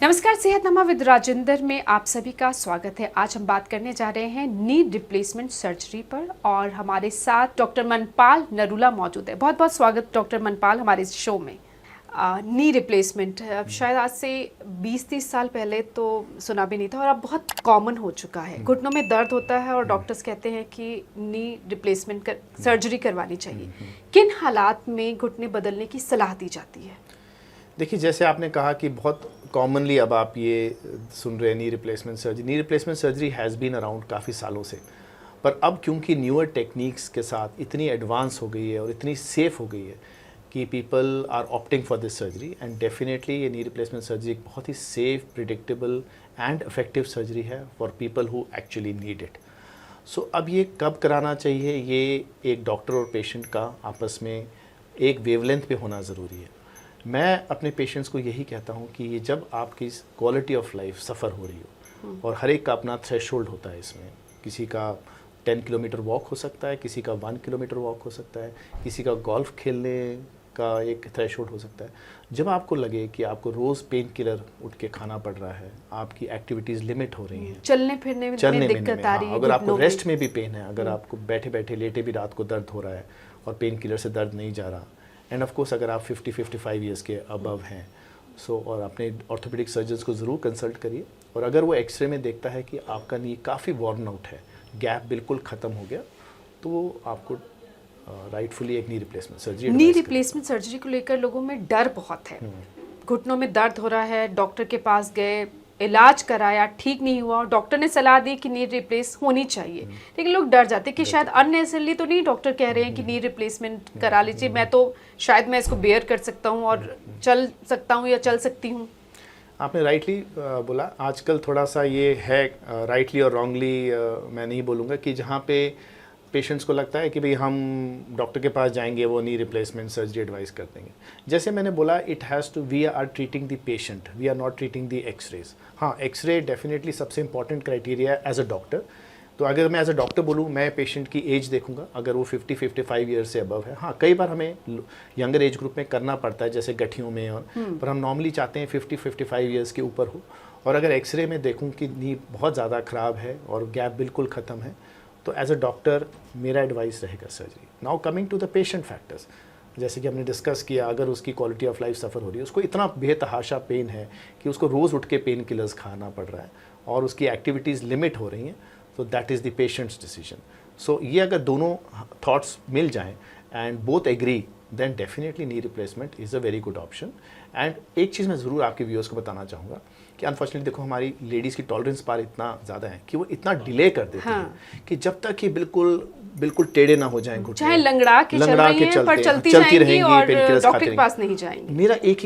नमस्कार, सेहतनामा विद राजेंद्र में आप सभी का स्वागत है। आज हम बात करने जा रहे हैं नी रिप्लेसमेंट सर्जरी पर और हमारे साथ डॉक्टर मनपाल नरूला मौजूद है। बहुत बहुत स्वागत डॉक्टर मनपाल हमारे इस शो में। नी रिप्लेसमेंट अब शायद आज से 20-30 साल पहले तो सुना भी नहीं था और अब बहुत कॉमन हो चुका है। घुटनों में दर्द होता है और डॉक्टर्स कहते हैं कि नी रिप्लेसमेंट सर्जरी करवानी चाहिए। किन हालात में घुटने बदलने की सलाह दी जाती है? देखिए, जैसे आपने कहा कि बहुत कॉमनली अब आप ये सुन रहे हैं knee replacement surgery. Knee replacement surgery has been around काफ़ी सालों से, पर अब क्योंकि न्यूअर टेक्निक्स के साथ इतनी एडवांस हो गई है और इतनी सेफ़ हो गई है कि people are opting for this surgery. And definitely ये नी रिप्लेसमेंट सर्जरी एक बहुत ही safe, predictable and effective surgery है for people who actually need it. So अब ये कब कराना चाहिए, ये एक डॉक्टर और पेशेंट का आपस में एक वेवलेंथ पे होना ज़रूरी है। मैं अपने पेशेंट्स को यही कहता हूँ कि ये जब आपकी क्वालिटी ऑफ लाइफ सफ़र हो रही हो, और हर एक का अपना थ्रेशोल्ड होता है इसमें। किसी का 10 किलोमीटर वॉक हो सकता है, किसी का 1 किलोमीटर वॉक हो सकता है, किसी का गोल्फ खेलने का एक थ्रेशोल्ड हो सकता है। जब आपको लगे कि आपको रोज़ पेन किलर उठ के खाना पड़ रहा है, आपकी एक्टिविटीज़ लिमिट हो रही हैं, चलने फिरने में दिक्कत आ रही है, अगर आपको रेस्ट में भी पेन है, अगर आपको बैठे बैठे लेटे भी रात को दर्द हो रहा है और पेन किलर से दर्द नहीं जा रहा, एंड ऑफ कोर्स अगर आप 50-55 ईयर्स के अबव हैं, और अपने ऑर्थोपेडिक सर्जन्स को ज़रूर कंसल्ट करिए। और अगर वो एक्सरे में देखता है कि आपका नी काफ़ी वॉर्न आउट है, गैप बिल्कुल ख़त्म हो गया, तो आपको राइटफुली एक नी replacement surgery. Knee replacement surgery को लेकर लोगों में डर बहुत है। घुटनों में दर्द हो रहा है, डॉक्टर के पास गए, इलाज कराया, ठीक नहीं हुआ, डॉक्टर ने सलाह दी कि नी रिप्लेस होनी चाहिए, लेकिन लोग डर जाते हैं कि शायद अननेसेसरली तो नहीं डॉक्टर कह रहे हैं कि नी रिप्लेसमेंट करा लीजिए, मैं तो शायद मैं इसको बेयर कर सकता हूँ और चल सकता हूँ या चल सकती हूँ। आपने राइटली बोला। आजकल थोड़ा सा ये है, राइटली और रॉन्गली मैं नहीं बोलूँगा, कि जहाँ पे पेशेंट्स को लगता है कि भाई हम डॉक्टर के पास जाएंगे, वो नी रिप्लेसमेंट सर्जरी एडवाइस कर देंगे। जैसे मैंने बोला, it has to, we are treating the patient, we are not treating the X-rays. हाँ, एक्सरे डेफिनेटली सबसे इंपॉर्टेंट क्राइटेरिया है एज अ डॉक्टर। तो अगर मैं एज अ डॉक्टर बोलूँ, मैं पेशेंट की एज देखूंगा, अगर वो 50-55 ईयर से अबव है। हाँ, कई बार हमें यंगर एज ग्रुप में करना पड़ता है, जैसे गठियों में, और पर हम नॉर्मली चाहते हैं 50-55 ईयर्स के ऊपर हो। और अगर एक्सरे में देखूँ कि नी बहुत ज़्यादा ख़राब है और गैप बिल्कुल ख़त्म है, तो एज अ डॉक्टर मेरा एडवाइस रहेगा surgery. Now coming to the patient factors, जैसे कि हमने डिस्कस किया, अगर उसकी क्वालिटी ऑफ लाइफ सफ़र हो रही है, उसको इतना बेतहाशा पेन है कि उसको रोज़ उठ के पेन किलर्स खाना पड़ रहा है और उसकी एक्टिविटीज़ लिमिट हो रही हैं, तो that is the patient's decision. So ये अगर दोनों थॉट्स मिल जाएं and both agree, then definitely knee replacement is a very good option. And एक चीज़ मैं ज़रूर आपके व्यूअर्स को बताना चाहूँगा कि अनफॉर्चुनेटली देखो, हमारी लेडीज़ की टॉलरेंस पार इतना ज़्यादा है कि वो इतना डिले कर देती हैं कि जब तक ये बिल्कुल टेढ़े ना हो जाएं, चाहे लंगड़ा के चलते पर चलती रहेंगी और डॉक्टर के पास नहीं जाएंगी। मेरा एक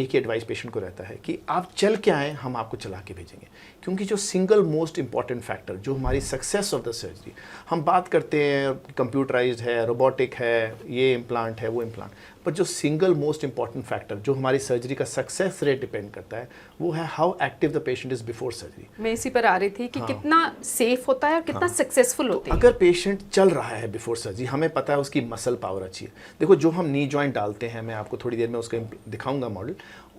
ही एडवाइस पेशेंट को रहता है कि आप चल के आएँ, हम आपको चला के भेजेंगे। क्योंकि जो सिंगल मोस्ट इंपॉर्टेंट फैक्टर जो हमारी सक्सेस ऑफ द सर्जरी, हम बात करते हैं कंप्यूटराइज्ड है, रोबोटिक है, ये इम्प्लांट है, वो इम्प्लांट, पर जो सिंगल मोस्ट इंपॉर्टेंट फैक्टर जो हमारी सर्जरी का सक्सेस रेट डिपेंड करता है, वो है how active the patient is before surgery. मैं इसी पर आ रही थी कि कितना सेफ होता है और कितना सक्सेसफुल होता है। अगर पेशेंट चल रहा है बिफोर सर्जरी, हमें पता है उसकी मसल पावर अच्छी है। देखो, जो हम नी जॉइंट डालते हैं, मैं आपको थोड़ी देर में उसका दिखाऊंगा मॉडल,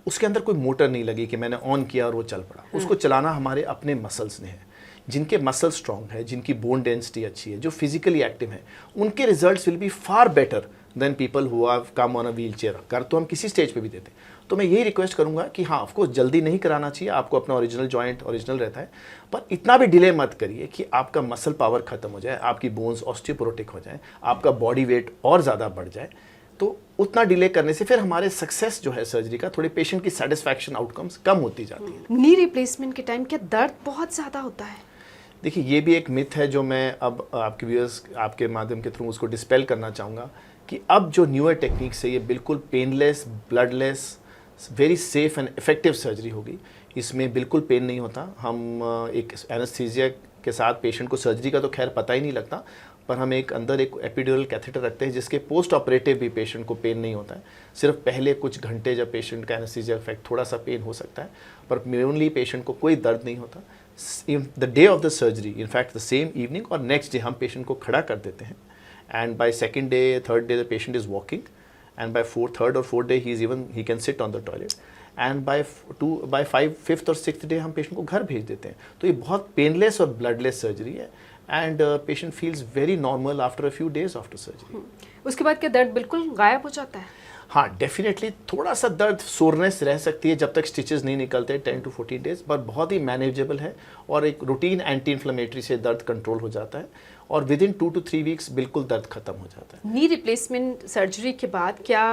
उसके अंदर कोई मोटर नहीं लगी कि मैंने ऑन किया और वो चल पड़ा। उसको चलाना हमारे अपने मसल्स ने है। जिनके मसल स्ट्रॉन्ग है, जिनकी बोन डेंसिटी अच्छी है, जो फिजिकली एक्टिव है, उनके results will be far better than people who have come on a wheel chair. कर तो हम किसी स्टेज पे भी देते हैं। तो मैं यही रिक्वेस्ट करूंगा कि हाँ, ऑफकोर्स जल्दी नहीं कराना चाहिए, आपको अपना ओरिजिनल जॉइंट ओरिजिनल रहता है, पर इतना भी डिले मत करिए कि आपका मसल पावर खत्म हो जाए, आपकी बोन्स ऑस्टियोपोरोटिक हो जाए, आपका बॉडी वेट और ज़्यादा बढ़ जाए। तो उतना डिले करने से फिर हमारे सक्सेस जो है सर्जरी का, थोड़ी पेशेंट की सेटिस्फैक्शन आउटकम्स कम होती जाती है। नी रिप्लेसमेंट के टाइम क्या दर्द बहुत ज़्यादा होता है? देखिए, ये भी एक मिथ है जो मैं अब आपके व्यूअर्स आपके माध्यम के थ्रू उसको डिस्पेल करना चाहूँगा कि अब जो न्यूअर टेक्निक से ये बिल्कुल painless, bloodless, very safe and effective surgery होगी। इसमें बिल्कुल पेन नहीं होता। हम एक एनेस्थीसिया के साथ पेशेंट को सर्जरी का तो खैर पता ही नहीं लगता, पर हम एक अंदर एक एपिड्यूरल कैथेटर रखते हैं जिसके पोस्ट ऑपरेटिव भी पेशेंट को पेन नहीं होता है। सिर्फ पहले कुछ घंटे जब पेशेंट का एनेस्थीसिया इफेक्ट थोड़ा सा पेन हो सकता है, पर मेनली पेशेंट को कोई दर्द नहीं होता। The day of the surgery, in fact the same evening और नेक्स्ट डे हम पेशेंट को खड़ा कर देते हैं, and by second day, third day the patient is walking, and by third or fourth day he can sit on the toilet, and by 5th और 6th day हम patient को घर भेज देते हैं। तो ये बहुत पेनलेस और ब्लडलेस सर्जरी है and patient feels very normal after a few days after surgery. उसके बाद क्या दर्द बिल्कुल गायब हो जाता है? हाँ, डेफिनेटली थोड़ा सा दर्द, सोरनेस रह सकती है जब तक स्टिचेस नहीं निकलते 10 to 14 डेज, पर बहुत ही मैनेजेबल है और एक रूटीन एंटी इन्फ्लेमेटरी से दर्द कंट्रोल हो जाता है और विद इन 2 to 3 वीक्स बिल्कुल दर्द खत्म हो जाता है। नी रिप्लेसमेंट सर्जरी के बाद क्या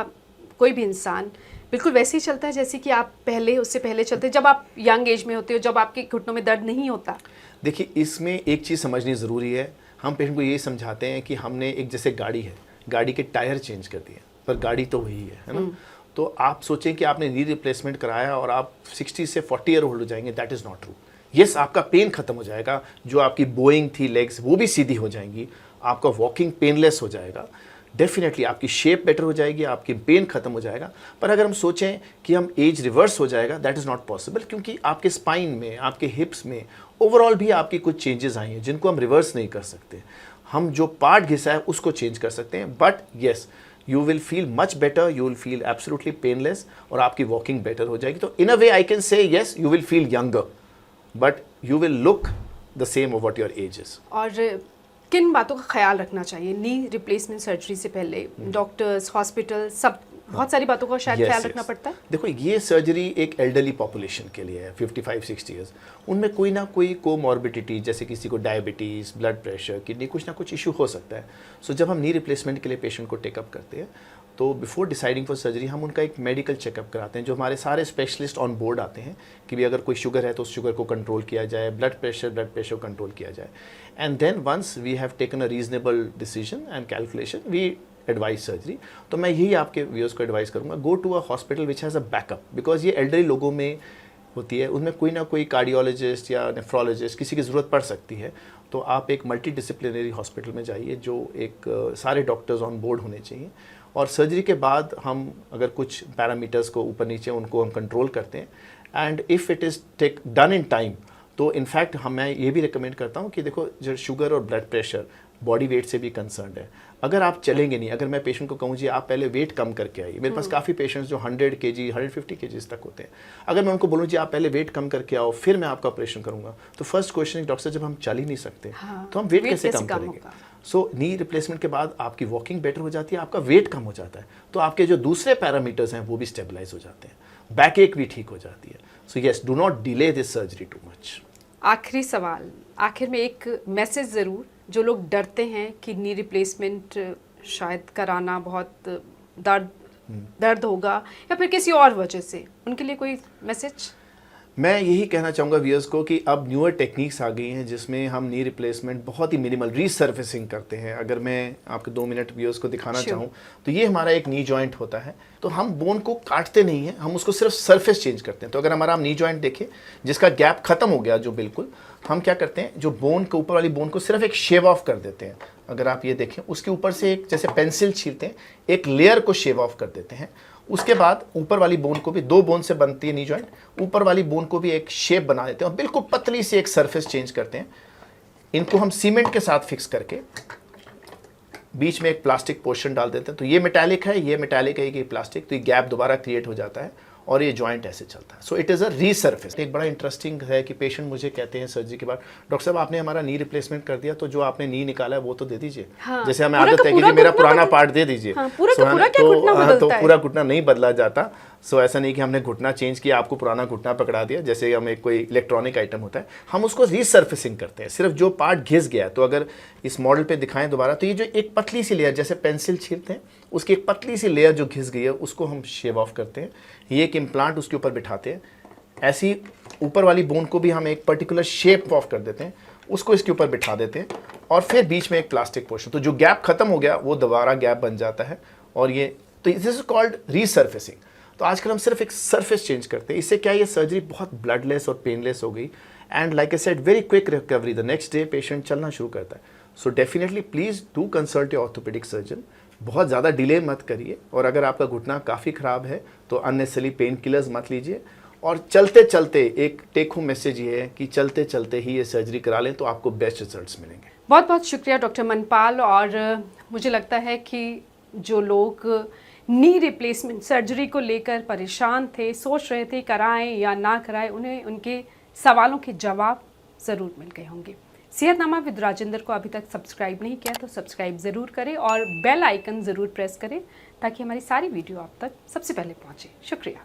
कोई भी इंसान बिल्कुल वैसे ही चलता है जैसे कि आप पहले, उससे पहले चलते, जब आप यंग एज में होते हो, जब आपके घुटनों में दर्द नहीं होता? देखिए, इसमें एक चीज़ समझनी ज़रूरी है। हम पेशेंट को ये समझाते हैं कि हमने एक जैसे गाड़ी है, गाड़ी के टायर चेंज कर दिए, पर गाड़ी तो वही है ना। तो आप सोचें कि आपने नी रिप्लेसमेंट कराया और आप 60 से 40 ईयर ओल्ड हो जाएंगे, that is not true. Yes, आपका पेन खत्म हो जाएगा, जो आपकी बोइंग थी लेग्स वो भी सीधी हो जाएंगी, आपका वॉकिंग पेनलेस हो जाएगा, डेफिनेटली आपकी शेप बेटर हो जाएगी, आपकी पेन खत्म हो जाएगा। पर अगर हम सोचें कि हम एज रिवर्स हो जाएगा, दैट इज़ नॉट पॉसिबल, क्योंकि आपके स्पाइन में, आपके हिप्स में ओवरऑल भी आपकी कुछ चेंजेस आई हैं जिनको हम रिवर्स नहीं कर सकते। हम जो पार्ट घिसा है उसको चेंज कर सकते हैं, but yes, you will feel much better, you will feel absolutely painless और आपकी वॉकिंग बेटर हो जाएगी। तो in a way I can say yes, you will feel younger but you will look the same of what your age is. और किन बातों का ख्याल रखना चाहिए नी रिप्लेसमेंट सर्जरी से पहले? डॉक्टर्स, हॉस्पिटल, सब बहुत सारी बातों का शायद ख्याल रखना पड़ता है। देखो, ये सर्जरी एक एल्डरली पॉपुलेशन के लिए है, 55-60 ईयर्स। उनमें कोई ना कोई कोमॉर्बिडिटी, जैसे किसी को डायबिटीज़, ब्लड प्रेशर, किडनी, कुछ ना कुछ इशू हो सकता है। सो जब हम नी रिप्लेसमेंट के लिए पेशेंट को टेकअप करते हैं तो बिफोर डिसाइडिंग फॉर सर्जरी हम उनका एक मेडिकल चेकअप कराते हैं, जो हमारे सारे स्पेशलिस्ट ऑन बोर्ड आते हैं कि भी अगर कोई शुगर है तो उस शुगर को कंट्रोल किया जाए, ब्लड प्रेशर को कंट्रोल किया जाए। And then once we have taken a reasonable decision and calculation, we advise surgery. तो मैं यही आपके व्यूअर्स को एडवाइस करूंगा, go to a hospital which has a backup, because ये एल्डरली लोगों में होती है, उनमें कोई ना कोई कार्डियोलॉजिस्ट या नेफ्रोलॉजिस्ट किसी की ज़रूरत पड़ सकती है। तो आप एक मल्टी डिसिप्लिनरी हॉस्पिटल में जाइए, जो एक सारे डॉक्टर्स ऑन बोर्ड होने चाहिए। और सर्जरी के बाद हम अगर कुछ पैरामीटर्स को ऊपर नीचे उनको हम कंट्रोल करते हैं, and if it is take done in time, तो इनफैक्ट मैं ये भी रिकमेंड करता हूँ कि देखो, जो शुगर और ब्लड प्रेशर बॉडी वेट से भी कंसर्न है। अगर आप चलेंगे नहीं, अगर मैं पेशेंट को कहूँ जी आप पहले वेट कम करके आइए, मेरे पास काफ़ी पेशेंट्स जो 100 kg 150 kg तक होते हैं, अगर मैं उनको बोलूँ जी आप पहले वेट कम करके आओ फिर मैं आपका ऑपरेशन करूँगा, तो फर्स्ट क्वेश्चन है, डॉक्टर साहब जब हम चल ही नहीं सकते तो हम वेट कैसे कम करेंगे? सो नी रिप्लेसमेंट के बाद आपकी वॉकिंग बेटर हो जाती है, आपका वेट कम हो जाता है, तो आपके जो दूसरे पैरामीटर्स हैं वो भी स्टेबलाइज हो जाते हैं, बैक एक भी ठीक हो जाती है। So yes, do not delay this surgery too much. आखिरी सवाल, आखिर में एक मैसेज ज़रूर, जो लोग डरते हैं कि नी रिप्लेसमेंट शायद कराना बहुत दर्द होगा या फिर किसी और वजह से, उनके लिए कोई मैसेज? मैं यही कहना चाहूँगा व्यूअर्स को कि अब न्यूअर टेक्निक्स आ गई हैं जिसमें हम नी रिप्लेसमेंट बहुत ही मिनिमल रीसर्फेसिंग करते हैं। अगर मैं आपके 2 मिनट व्यूअर्स को दिखाना चाहूँ तो ये हमारा एक नी जॉइंट होता है, तो हम बोन को काटते नहीं हैं, हम उसको सिर्फ सरफेस चेंज करते हैं। तो अगर हमारा हम नी जॉइंट देखें जिसका गैप खत्म हो गया जो बिल्कुल, हम क्या करते हैं, जो बोन के ऊपर वाली बोन को सिर्फ एक शेव ऑफ कर देते हैं। अगर आप ये देखें, उसके ऊपर से एक जैसे पेंसिल छीलते हैं, एक लेयर को शेव ऑफ कर देते हैं। उसके बाद ऊपर वाली बोन को भी, 2 बोन से बनती है नी जॉइंट, ऊपर वाली बोन को भी एक शेप बना देते हैं और बिल्कुल पतली सी एक सरफेस चेंज करते हैं। इनको हम सीमेंट के साथ फिक्स करके बीच में एक प्लास्टिक पोर्शन डाल देते हैं। तो ये मेटालिक है, ये मेटालिक है, ये प्लास्टिक, तो ये गैप दोबारा क्रिएट हो जाता है और ये जॉइंट ऐसे चलता है। So it is a resurface. एक बड़ा इंटरेस्टिंग है कि पेशेंट मुझे कहते हैं सर्जरी के बाद, डॉक्टर साहब आपने हमारा नी रिप्लेसमेंट कर दिया, तो जो आपने नी निकाला है वो तो दे दीजिए। हाँ, जैसे हमें आदत है कि मेरा पुराना पार्ट दे दीजिए। हाँ, तो पूरा घुटना नहीं बदला जाता। सो ऐसा नहीं कि हमने घुटना चेंज किया, आपको पुराना घुटना पकड़ा दिया, जैसे हमें कोई इलेक्ट्रॉनिक आइटम होता है, हम उसको रीसर्फेसिंग करते हैं। सिर्फ जो पार्ट घिस गया, तो अगर इस मॉडल पे दिखाएं दोबारा, तो ये जो एक पतली सी लेयर, जैसे पेंसिल छीलते हैं, उसकी एक पतली सी लेयर जो घिस गई है उसको हम शेव ऑफ करते हैं। ये एक इम्प्लांट उसके ऊपर बिठाते हैं। ऐसी ऊपर वाली बोन को भी हम एक पर्टिकुलर शेप ऑफ कर देते हैं, उसको इसके ऊपर बिठा देते हैं और फिर बीच में एक प्लास्टिक पोर्शन, तो जो गैप खत्म हो गया वो दोबारा गैप बन जाता है। और ये तो दिस इज कॉल्ड रीसर्फेसिंग। तो आजकल हम सिर्फ एक सरफेस चेंज करते हैं। इससे क्या है, ये सर्जरी बहुत ब्लडलेस और पेनलेस हो गई, and like I said, very quick recovery. The next day patient चलना शुरू करता है। So definitely please do consult your orthopaedic surgeon. बहुत ज़्यादा डिले मत करिए, और अगर आपका घुटना काफ़ी ख़राब है तो अननेसेसरी पेन किलर्स मत लीजिए। और चलते चलते एक टेक होम मैसेज ये है कि चलते चलते ही ये सर्जरी करा लें तो आपको बेस्ट रिजल्ट्स मिलेंगे। बहुत बहुत शुक्रिया डॉक्टर मनपाल। और मुझे लगता है कि जो लोग नी रिप्लेसमेंट सर्जरी को लेकर परेशान थे, सोच रहे थे कराएं या ना कराएं, उन्हें उनके सवालों के जवाब ज़रूर मिल गए होंगे। सेहतनामा विद राजेंद्र को अभी तक सब्सक्राइब नहीं किया तो सब्सक्राइब ज़रूर करें और बेल आइकन ज़रूर प्रेस करें ताकि हमारी सारी वीडियो आप तक सबसे पहले पहुँचे। शुक्रिया।